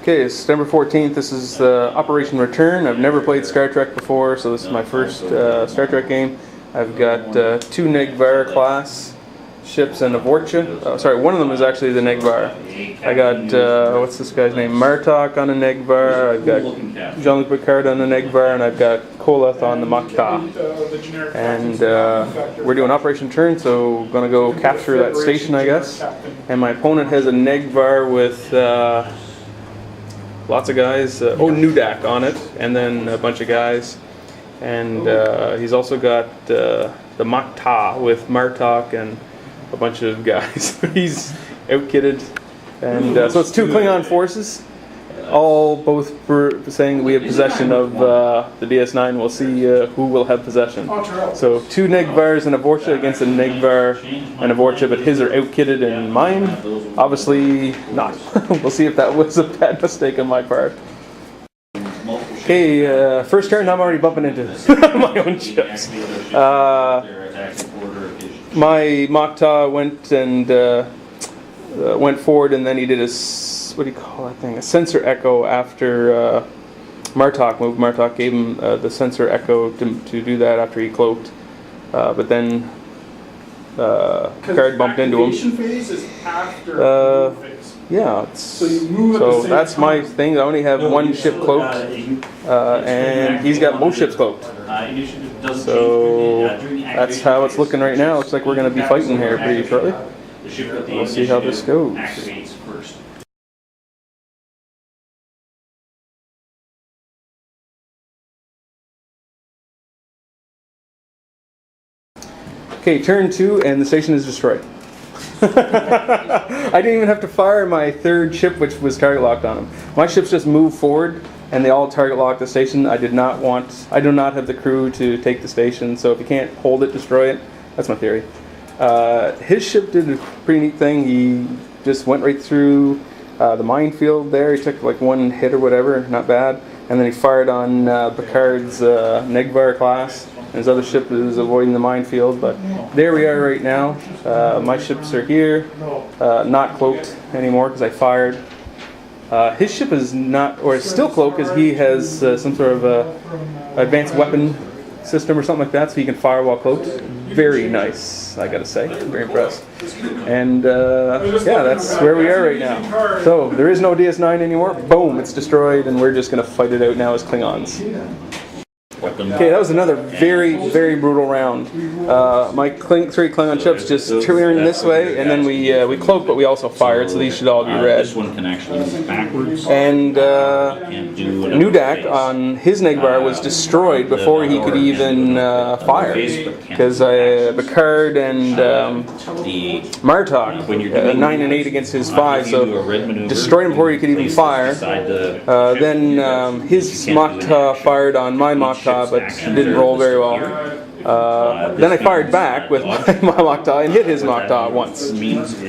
Okay, it's September 14th. This is Operation Return. I've never played Star Trek before, so this is my first Star Trek game. I've got two Negvar class ships and a Vorcha. Sorry, one of them is actually the Negvar. I got, what's this guy's name? Martok on a Negvar. I've got Jean-Luc Picard on the Negvar, and I've got Koleth on the Makta. And we're doing Operation Return, so going to go capture that station, I guess. And my opponent has a Negvar with lots of guys. Nudak on it, and then a bunch of guys. And he's also got the Makta with Martok and a bunch of guys. He's outkitted. And so it's two Klingon forces, all both saying we have possession of the DS9. We'll see who will have possession. So two Negvars and a Vorcha against a Negvar and a Vorcha, but his are outkitted and mine, obviously not. We'll see if that was a bad mistake on my part. Okay, first turn I'm already bumping into my own ships. My Makta went forward, and then he did a, what do you call that thing? A sensor echo after Martok moved. Martok gave him the sensor echo to do that after he cloaked. But then Picard bumped into him. Phase is after yeah, so that's my thing. I only have one ship cloaked, and he's got both ships cloaked. So that's how it's looking right now. Looks like we're going to be fighting here pretty shortly. We'll see how this goes. Okay, turn 2, and the station is destroyed. I didn't even have to fire my third ship, which was target locked on him. My ships just moved forward, and they all target locked the station. I do not have the crew to take the station, so if you can't hold it, destroy it. That's my theory. His ship did a pretty neat thing. He just went right through the minefield there. He took like one hit or whatever, not bad. And then he fired on Picard's Negvar class. And his other ship is avoiding the minefield. But there we are right now. My ships are here, not cloaked anymore because I fired. His ship is not, or is still cloaked because he has some sort of advanced weapon system or something like that, so he can fire while cloaked. Very nice, I gotta say. Very impressed. And yeah, that's where we are right now. So there is no DS9 anymore. Boom, it's destroyed, and we're just gonna fight it out now as Klingons. Okay, that was another very, very brutal round. My three Klingon ships just turned this way, and then we cloaked, but we also fired, so these should all be red. This one can actually move backwards. And Nudak on his Negvar was destroyed before he could even fire, because Picard and Martok, 9 and 8 against his 5, so destroyed him before he could even fire. Then his Makta fired on my Makta, but didn't roll very well. Then I fired back with my Makta and hit his Makta once.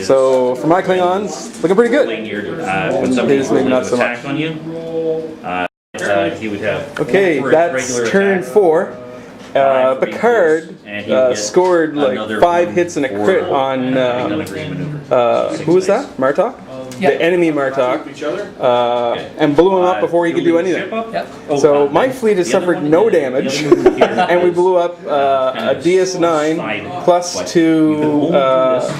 So for my Klingons, looking pretty good. His maybe not so much. Okay, that's turn 4. Picard scored like 5 hits and a crit on who was that? Martok? The enemy Martok, and blew him up before he could do anything. So my fleet has suffered no damage, and we blew up a DS9 plus 2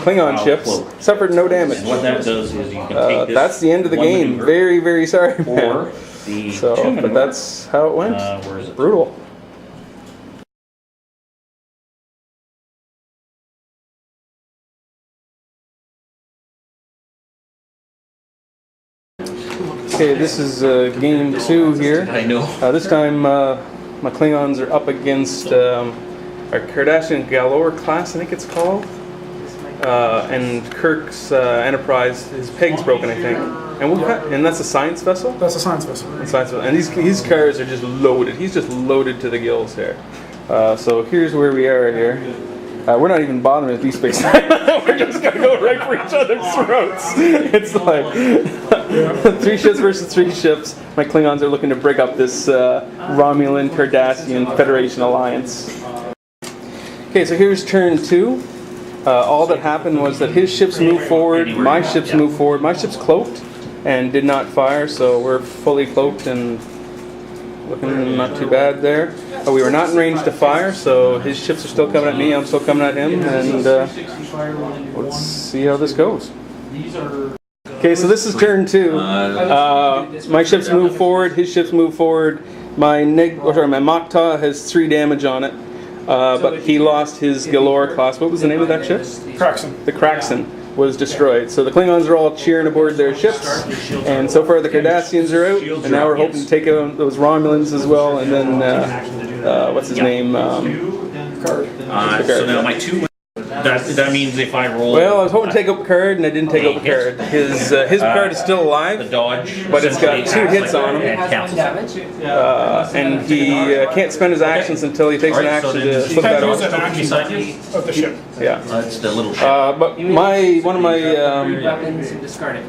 Klingon ships. Suffered no damage. That's the end of the game. Very, very sorry, man. So, but that's how it went. Brutal. Okay, this is game 2 here. I know. This time my Klingons are up against our Cardassian Galore class, I think it's called. And Kirk's Enterprise, his peg's broken, I think. And that's a science vessel? That's a science vessel. And these cars are just loaded. He's just loaded to the gills here. So here's where we are here. We're not even bothering with D-Space. We're just going to go right for each other's throats. It's like 3 ships versus 3 ships. My Klingons are looking to break up this Romulan Cardassian Federation alliance. Okay, so here's turn 2. All that happened was that his ships moved forward, my ships moved forward. My ship's cloaked, and did not fire, so we're fully cloaked and looking not too bad there. We were not in range to fire, so his ships are still coming at me, I'm still coming at him, and let's see how this goes. Okay, so this is turn 2. My ships move forward, his ships move forward. My Makta has 3 damage on it, but he lost his Galore class. What was the name of that ship? Kraxon. The Kraxon was destroyed. So the Klingons are all cheering aboard their ships, and so far the Cardassians are out, and now we're hoping to take out those Romulans as well, and then, what's his name? So now my 2. That means if I roll. Well, I was hoping to take up a card, and I didn't take up a card. His card is still the alive, dodge, but it's got 2 hits on him, and he can't spend his actions until he takes an action to flip that Those on. are actions of the ship. Yeah. It's the little ship. But one of my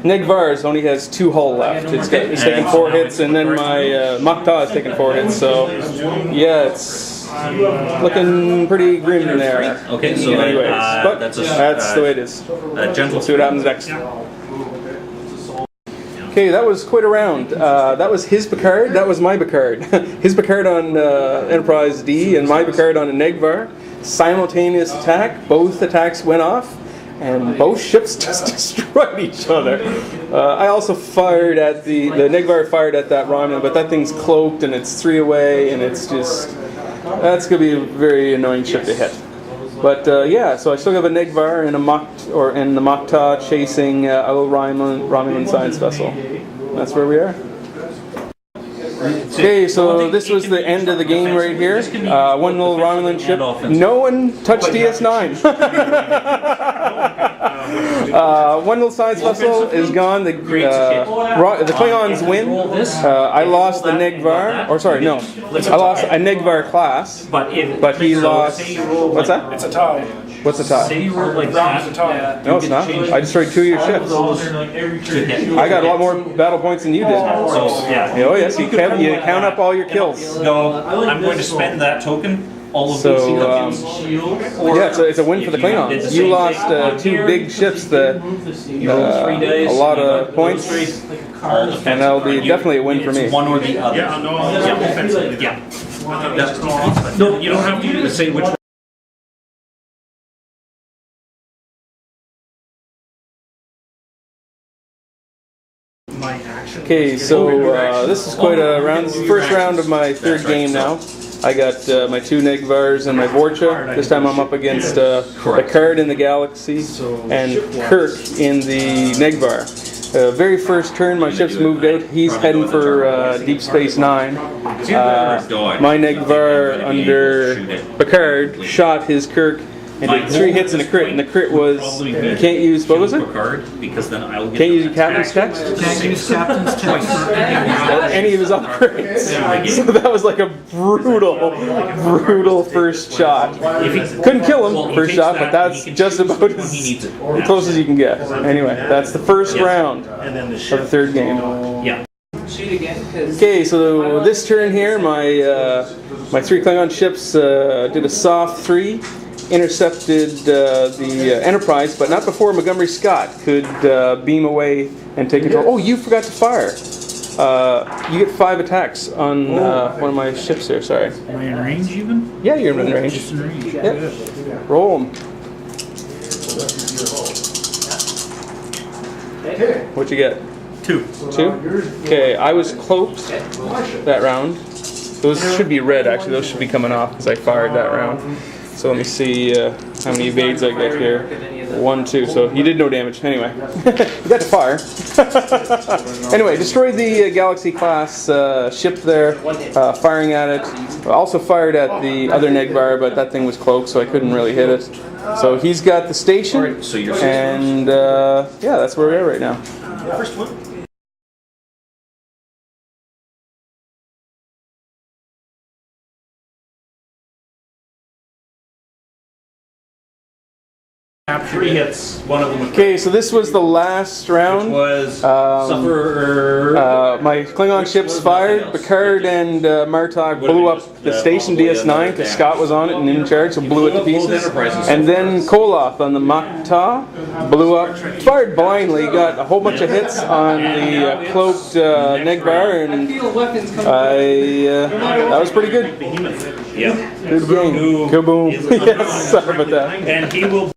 Negvars only has 2 hull left. It's taking 4 hits, and then my Makta is taking 4 hits. So yeah, it's looking pretty grim in there. Okay, so anyways, but that's the way it is. Gentle. We'll see what happens next. Okay, that was quite a round. That was his Picard, that was my Picard. His Picard on Enterprise D and my Picard on a Negvar. Simultaneous attack, both attacks went off, and both ships just destroyed each other. I also fired at the Negvar fired at that Romulan, but that thing's cloaked and it's 3 away, and it's just, that's going to be a very annoying ship to hit. But yeah, so I still have a Negvar and the Makta chasing a little Romulan science vessel. That's where we are. Okay, so this was the end of the game right here. One little Romulan ship. No one touched DS9. One little science vessel is gone. The Klingons win. I lost the Negvar. Or sorry, no. I lost a Negvar class. But he lost... What's that? It's a tie. What's a tie? Say you roll like Round's a that. tie. No, it's not. I destroyed 2 of your ships. I got a lot more battle points than you did. So yeah. Oh yes, you count up all your kills. No, I'm going to spend that token. All of So, these yeah, it's a win for the Klingons. You lost 2 big ships, a lot of points, and that'll be definitely a win for me. It's one or the other. Yeah, no, Yeah. No, you don't have to say which one. Okay, so this is quite a round. This is the first round of my 3rd game now. I got my 2 Negvars and my Vorcha. This time I'm up against Picard in the Galaxy and Kirk in the Negvar. Very first turn, my ship's moved out. He's heading for Deep Space Nine. My Negvar under Picard shot his Kirk and did 3 hits and a crit, and the crit was, you can't use, what was it? Because then I'll get Can't use your captain's text? Can't use captain's text for Or any of his upgrades. So that was like a brutal first shot. Couldn't kill him first shot, but that's just about as close as you can get. Anyway, that's the first round of the 3rd game. Yeah. Okay, so this turn here, my 3 Klingon ships did a soft 3. Intercepted the Enterprise, but not before Montgomery Scott could beam away and take control. Oh, you forgot to fire. You get 5 attacks on one of my ships here, sorry. Am I in range even? Yeah, you're in range. Just in range. Yeah. Roll them. What'd you get? 2. 2? Okay, I was cloaked that round. Those should be red, actually. Those should be coming off because I fired that round. So let me see how many evades I get here. 1, 2. So you did no damage. Anyway, you got to fire. Anyway, destroyed the Galaxy class ship there, firing at it. Also fired at the other Negvar, but that thing was cloaked, so I couldn't really hit it. So he's got the station, and yeah, that's where we are right now. First one. 3 hits. One of them was Okay, so this was the last round. Sufferer. My Klingon ships fired. Picard and Martok blew up the station DS9 because Scott was on it and in charge, so blew it to pieces. And then Koloth on the Makta blew up, fired blindly, got a whole bunch of hits on the cloaked Negvar, and that was pretty good. Yeah. Good game. Kaboom. Yes, sorry about that. And he will